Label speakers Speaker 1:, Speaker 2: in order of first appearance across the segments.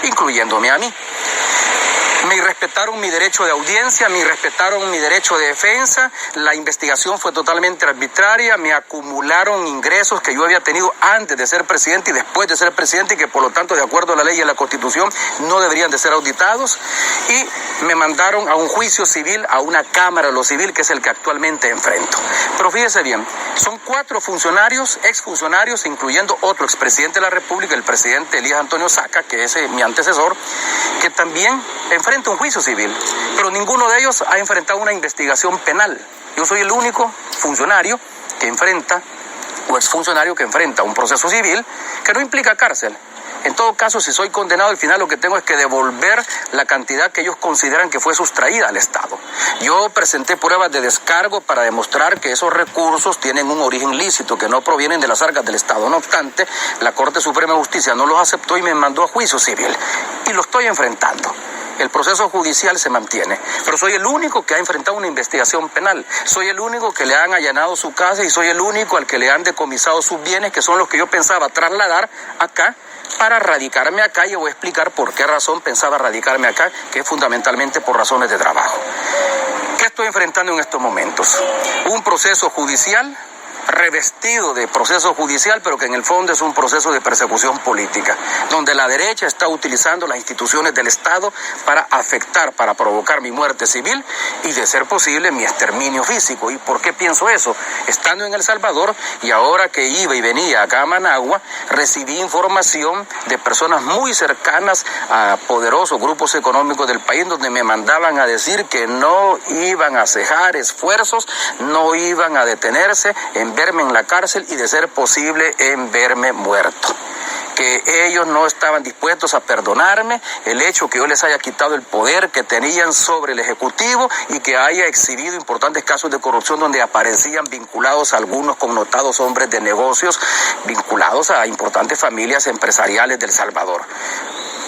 Speaker 1: incluyéndome a mí. Me irrespetaron mi derecho de audiencia, me irrespetaron mi derecho de defensa, la investigación fue totalmente arbitraria, me acumularon ingresos que yo había tenido antes de ser presidente y después de ser presidente y que por lo tanto, de acuerdo a la ley y a la Constitución, no deberían de ser auditados, y me mandaron a un juicio civil, a una Cámara de lo Civil, que es el que actualmente enfrento. Pero fíjese bien, son 4 funcionarios, exfuncionarios, incluyendo otro expresidente de la República, el presidente Elías Antonio Saca, que es mi antecesor, que también enfrenta un juicio civil, pero ninguno de ellos ha enfrentado una investigación penal. Yo soy el único funcionario que enfrenta, o exfuncionario que enfrenta un proceso civil que no implica cárcel. En todo caso, si soy condenado, al final lo que tengo es que devolver la cantidad que ellos consideran que fue sustraída al Estado. Yo presenté pruebas de descargo para demostrar que esos recursos tienen un origen lícito, que no provienen de las arcas del Estado. No obstante, la Corte Suprema de Justicia no los aceptó y me mandó a juicio civil. Y lo estoy enfrentando. El proceso judicial se mantiene, pero soy el único que ha enfrentado una investigación penal. Soy el único que le han allanado su casa y soy el único al que le han decomisado sus bienes, que son los que yo pensaba trasladar acá para radicarme acá, y voy a explicar por qué razón pensaba radicarme acá, que es fundamentalmente por razones de trabajo. ¿Qué estoy enfrentando en estos momentos? Un proceso judicial revestido de proceso judicial, pero que en el fondo es un proceso de persecución política, donde la derecha está utilizando las instituciones del Estado para afectar, para provocar mi muerte civil y, de ser posible, mi exterminio físico. ¿Y por qué pienso eso? Estando en El Salvador y ahora que iba y venía acá a Managua, recibí información de personas muy cercanas a poderosos grupos económicos del país, donde me mandaban a decir que no iban a cejar esfuerzos, no iban a detenerse en verme en la cárcel y, de ser posible, en verme muerto. Que ellos no estaban dispuestos a perdonarme el hecho que yo les haya quitado el poder que tenían sobre el Ejecutivo y que haya exhibido importantes casos de corrupción donde aparecían vinculados a algunos connotados hombres de negocios vinculados a importantes familias empresariales del Salvador.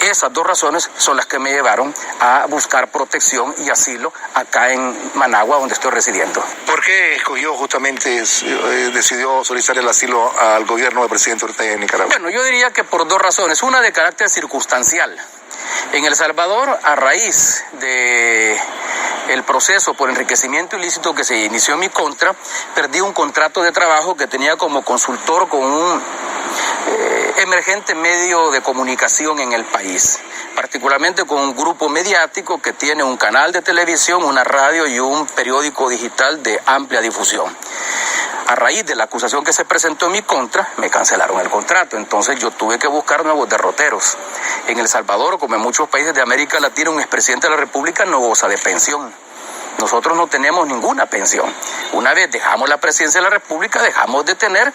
Speaker 1: Esas 2 razones son las que me llevaron a buscar protección y asilo acá en Managua, donde estoy residiendo.
Speaker 2: ¿Por qué escogió justamente, decidió solicitar el asilo al gobierno del presidente Ortega de Nicaragua?
Speaker 1: Bueno, yo diría que por 2 razones. Una de carácter circunstancial. En El Salvador, a raíz de el proceso por enriquecimiento ilícito que se inició en mi contra, perdí un contrato de trabajo que tenía como consultor con un emergente medio de comunicación en el país, particularmente con un grupo mediático que tiene un canal de televisión, una radio y un periódico digital de amplia difusión. A raíz de la acusación que se presentó en mi contra, me cancelaron el contrato. Entonces yo tuve que buscar nuevos derroteros. En El Salvador, como en muchos países de América Latina, un expresidente de la República no goza de pensión. Nosotros no tenemos ninguna pensión. Una vez dejamos la presidencia de la República, dejamos de tener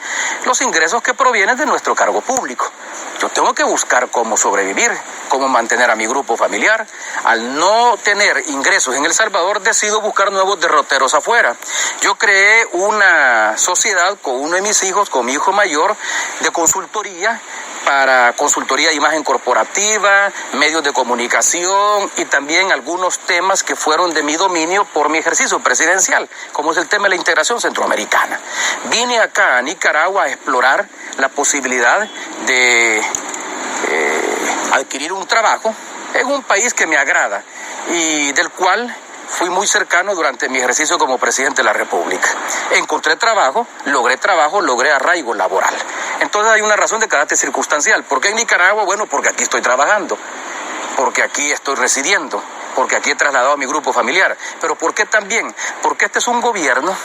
Speaker 1: los ingresos que provienen de nuestro cargo público. Yo tengo que buscar cómo sobrevivir, cómo mantener a mi grupo familiar. Al no tener ingresos en El Salvador, decido buscar nuevos derroteros afuera. Yo creé una sociedad con uno de mis hijos, con mi hijo mayor, de consultoría, para consultoría de imagen corporativa, medios de comunicación y también algunos temas que fueron de mi dominio por mi ejercicio presidencial, como es el tema de la integración centroamericana. Vine acá a Nicaragua a explorar la posibilidad de adquirir un trabajo en un país que me agrada y del cual fui muy cercano durante mi ejercicio como presidente de la República. Encontré trabajo, logré arraigo laboral. Entonces hay una razón de carácter circunstancial. ¿Por qué en Nicaragua? Bueno, porque aquí estoy trabajando, porque aquí estoy residiendo, porque aquí he trasladado a mi grupo familiar. Pero ¿por qué también? Porque este es un gobierno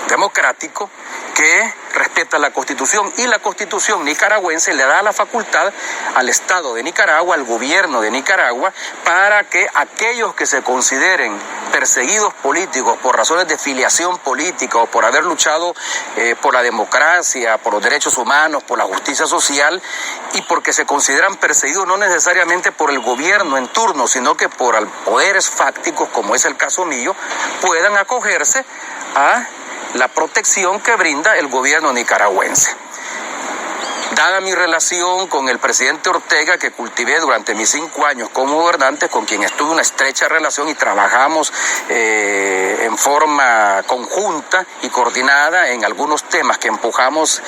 Speaker 1: democrático que respeta la Constitución, y la Constitución nicaragüense le da la facultad al Estado de Nicaragua, al gobierno de Nicaragua, para que aquellos que se consideren perseguidos políticos por razones de filiación política o por haber luchado por la democracia, por los derechos humanos, por la justicia social, y porque se consideran perseguidos no necesariamente por el gobierno en turno, sino que por poderes fácticos, como es el caso mío, puedan acogerse a la protección que brinda el gobierno nicaragüense. Dada mi relación con el presidente Ortega, que cultivé durante mis 5 años como gobernante, con quien estuve una estrecha relación y trabajamos en forma conjunta y coordinada en algunos temas que empujamos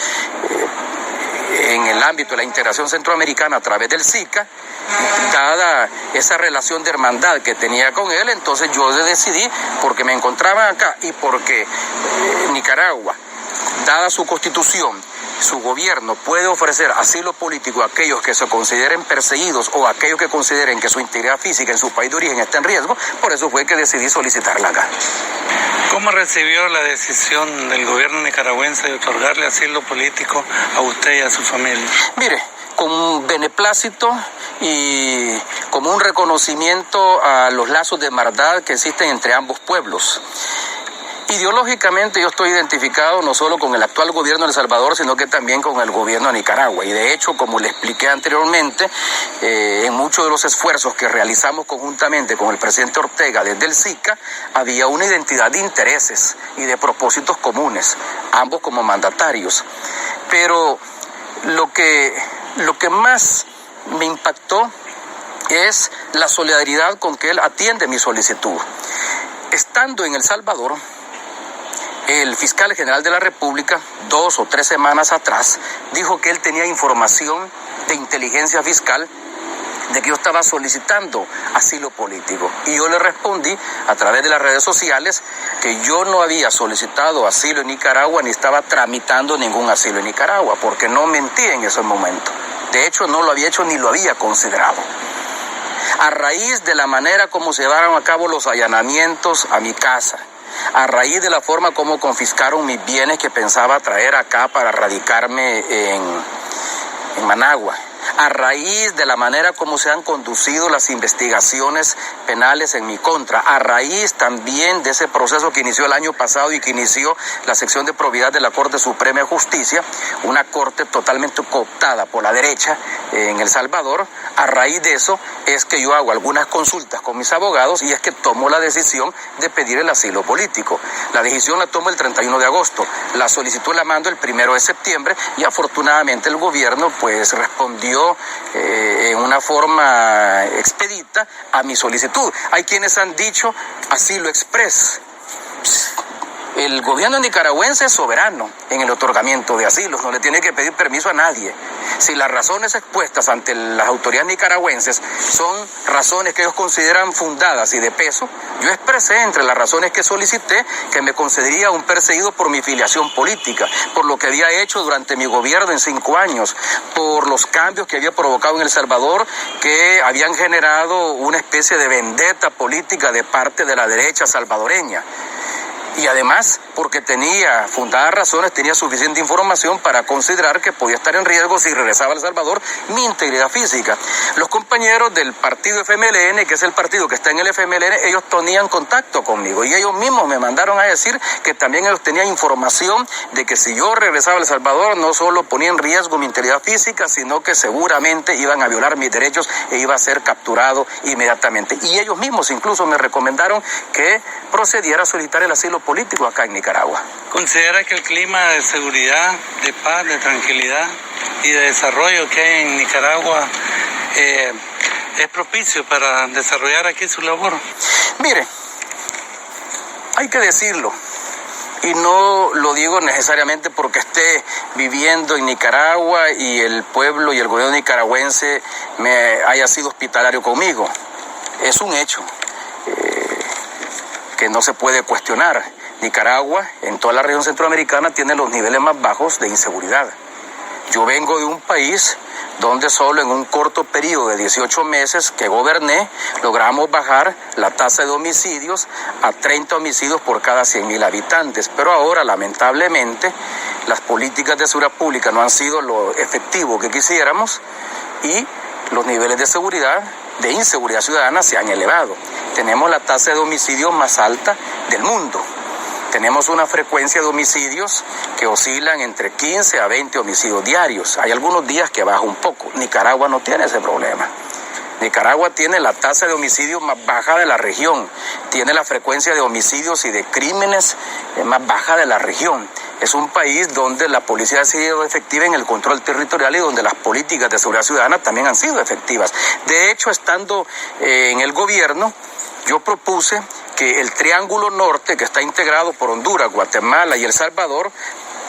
Speaker 1: en el ámbito de la integración centroamericana a través del SICA, dada esa relación de hermandad que tenía con él, entonces yo decidí, porque me encontraban acá y porque Nicaragua, dada su constitución, su gobierno puede ofrecer asilo político a aquellos que se consideren perseguidos o a aquellos que consideren que su integridad física en su país de origen está en riesgo. Por eso fue que decidí solicitarla acá.
Speaker 3: ¿Cómo recibió la decisión del gobierno nicaragüense de otorgarle asilo político a usted y a su familia?
Speaker 1: Mire, con beneplácito y como un reconocimiento a los lazos de hermandad que existen entre ambos pueblos. Ideológicamente yo estoy identificado no solo con el actual gobierno de El Salvador, sino que también con el gobierno de Nicaragua. Y de hecho, como le expliqué anteriormente, en muchos de los esfuerzos que realizamos conjuntamente con el presidente Ortega desde el SICA, había una identidad de intereses y de propósitos comunes, ambos como mandatarios. Pero lo que más me impactó es la solidaridad con que él atiende mi solicitud. Estando en El Salvador, el fiscal general de la República, 2 o 3 semanas atrás, dijo que él tenía información de inteligencia fiscal de que yo estaba solicitando asilo político. Y yo le respondí a través de las redes sociales que yo no había solicitado asilo en Nicaragua ni estaba tramitando ningún asilo en Nicaragua, porque no mentí en ese momento. De hecho, no lo había hecho ni lo había considerado. A raíz de la manera como se llevaron a cabo los allanamientos a mi casa, a raíz de la forma como confiscaron mis bienes que pensaba traer acá para radicarme en Managua, a raíz de la manera como se han conducido las investigaciones penales en mi contra, a raíz también de ese proceso que inició el año pasado y que inició la sección de probidad de la Corte Suprema de Justicia, una corte totalmente cooptada por la derecha en El Salvador. A raíz de eso es que yo hago algunas consultas con mis abogados y es que tomo la decisión de pedir el asilo político. La decisión la tomo el 31 de agosto, la solicitud la mando el 1 de septiembre y afortunadamente el gobierno pues respondió en una forma expedita a mi solicitud. Hay quienes han dicho asilo express. El gobierno nicaragüense es soberano en el otorgamiento de asilos, no le tiene que pedir permiso a nadie. Si las razones expuestas ante las autoridades nicaragüenses son razones que ellos consideran fundadas y de peso, yo expresé entre las razones que solicité que me concedería un perseguido por mi filiación política, por lo que había hecho durante mi gobierno en 5 años, por los cambios que había provocado en El Salvador, que habían generado una especie de vendetta política de parte de la derecha salvadoreña. Y además, porque tenía fundadas razones, tenía suficiente información para considerar que podía estar en riesgo si regresaba a El Salvador mi integridad física. Los compañeros del partido FMLN, que es el partido que está en el FMLN, ellos tenían contacto conmigo y ellos mismos me mandaron a decir que también ellos tenían información de que si yo regresaba a El Salvador no solo ponía en riesgo mi integridad física, sino que seguramente iban a violar mis derechos e iba a ser capturado inmediatamente. Y ellos mismos incluso me recomendaron que procediera a solicitar el asilo político acá en Nicaragua.
Speaker 3: ¿Considera que el clima de seguridad, de paz, de tranquilidad y de desarrollo que hay en Nicaragua es propicio para desarrollar aquí su labor?
Speaker 1: Mire, hay que decirlo, y no lo digo necesariamente porque esté viviendo en Nicaragua y el pueblo y el gobierno nicaragüense me haya sido hospitalario conmigo. Es un hecho que no se puede cuestionar. Nicaragua, en toda la región centroamericana, tiene los niveles más bajos de inseguridad. Yo vengo de un país donde solo en un corto periodo de 18 meses que goberné, logramos bajar la tasa de homicidios a 30 homicidios por cada 100.000 habitantes. Pero ahora, lamentablemente, las políticas de seguridad pública no han sido lo efectivo que quisiéramos y los niveles de seguridad, de inseguridad ciudadana se han elevado. Tenemos la tasa de homicidios más alta del mundo. Tenemos una frecuencia de homicidios que oscilan entre 15 a 20 homicidios diarios. Hay algunos días que baja un poco. Nicaragua no tiene ese problema. Nicaragua tiene la tasa de homicidios más baja de la región. Tiene la frecuencia de homicidios y de crímenes más baja de la región. Es un país donde la policía ha sido efectiva en el control territorial y donde las políticas de seguridad ciudadana también han sido efectivas. De hecho, estando en el gobierno, yo propuse que el Triángulo Norte, que está integrado por Honduras, Guatemala y El Salvador,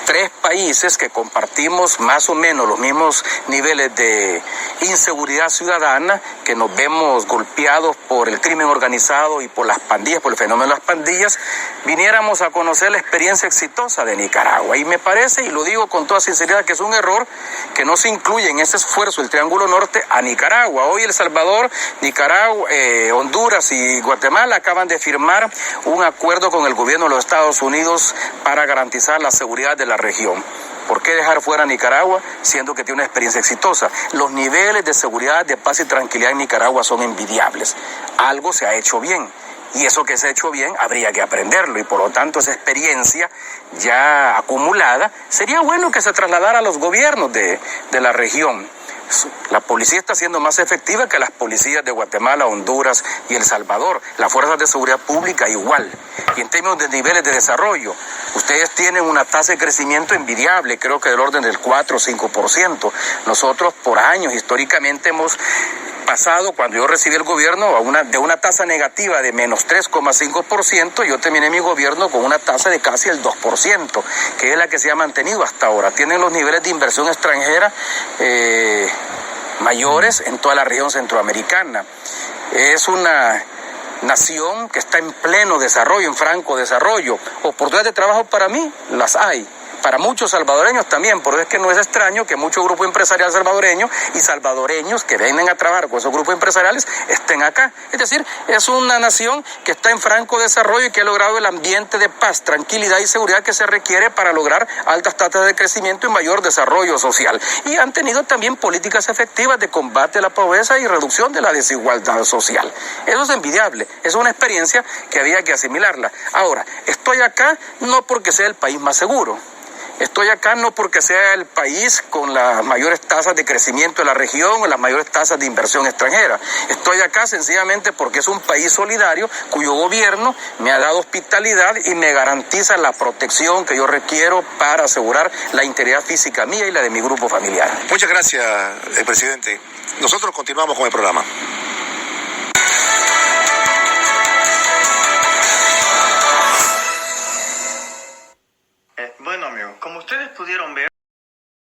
Speaker 1: tres países que compartimos más o menos los mismos niveles de inseguridad ciudadana, que nos vemos golpeados por el crimen organizado y por las pandillas, por el fenómeno de las pandillas, viniéramos a conocer la experiencia exitosa de Nicaragua. Y me parece, y lo digo con toda sinceridad, que es un error que no se incluye en ese esfuerzo el Triángulo Norte a Nicaragua. Hoy El Salvador, Nicaragua, Honduras y Guatemala acaban de firmar un acuerdo con el gobierno de los Estados Unidos para garantizar la seguridad de la región. ¿Por qué dejar fuera a Nicaragua siendo que tiene una experiencia exitosa? Los niveles de seguridad, de paz y tranquilidad en Nicaragua son envidiables. Algo se ha hecho bien. Y eso que se ha hecho bien habría que aprenderlo, y por lo tanto esa experiencia ya acumulada sería bueno que se trasladara a los gobiernos de la región. La policía está siendo más efectiva que las policías de Guatemala, Honduras y El Salvador. Las fuerzas de seguridad pública igual. Y en términos de niveles de desarrollo, ustedes tienen una tasa de crecimiento envidiable, creo que del orden del 4 o 5%. Nosotros por años históricamente hemos pasado, cuando yo recibí el gobierno, de una tasa negativa de menos 3,5%, yo terminé mi gobierno con una tasa de casi el 2%, que es la que se ha mantenido hasta ahora. Tienen los niveles de inversión extranjera mayores en toda la región centroamericana. Es una nación que está en pleno desarrollo, en franco desarrollo. Oportunidades de trabajo para mí las hay. Para muchos salvadoreños también, por eso es que no es extraño que muchos grupos empresariales salvadoreños y salvadoreños que vienen a trabajar con esos grupos empresariales estén acá. Es decir, es una nación que está en franco desarrollo y que ha logrado el ambiente de paz, tranquilidad y seguridad que se requiere para lograr altas tasas de crecimiento y mayor desarrollo social. Y han tenido también políticas efectivas de combate a la pobreza y reducción de la desigualdad social. Eso es envidiable, es una experiencia que había que asimilarla. Ahora, estoy acá no porque sea el país más seguro. Estoy acá no porque sea el país con las mayores tasas de crecimiento de la región o las mayores tasas de inversión extranjera. Estoy acá sencillamente porque es un país solidario cuyo gobierno me ha dado hospitalidad y me garantiza la protección que yo requiero para asegurar la integridad física mía y la de mi grupo familiar.
Speaker 2: Muchas gracias, presidente. Nosotros continuamos con el programa.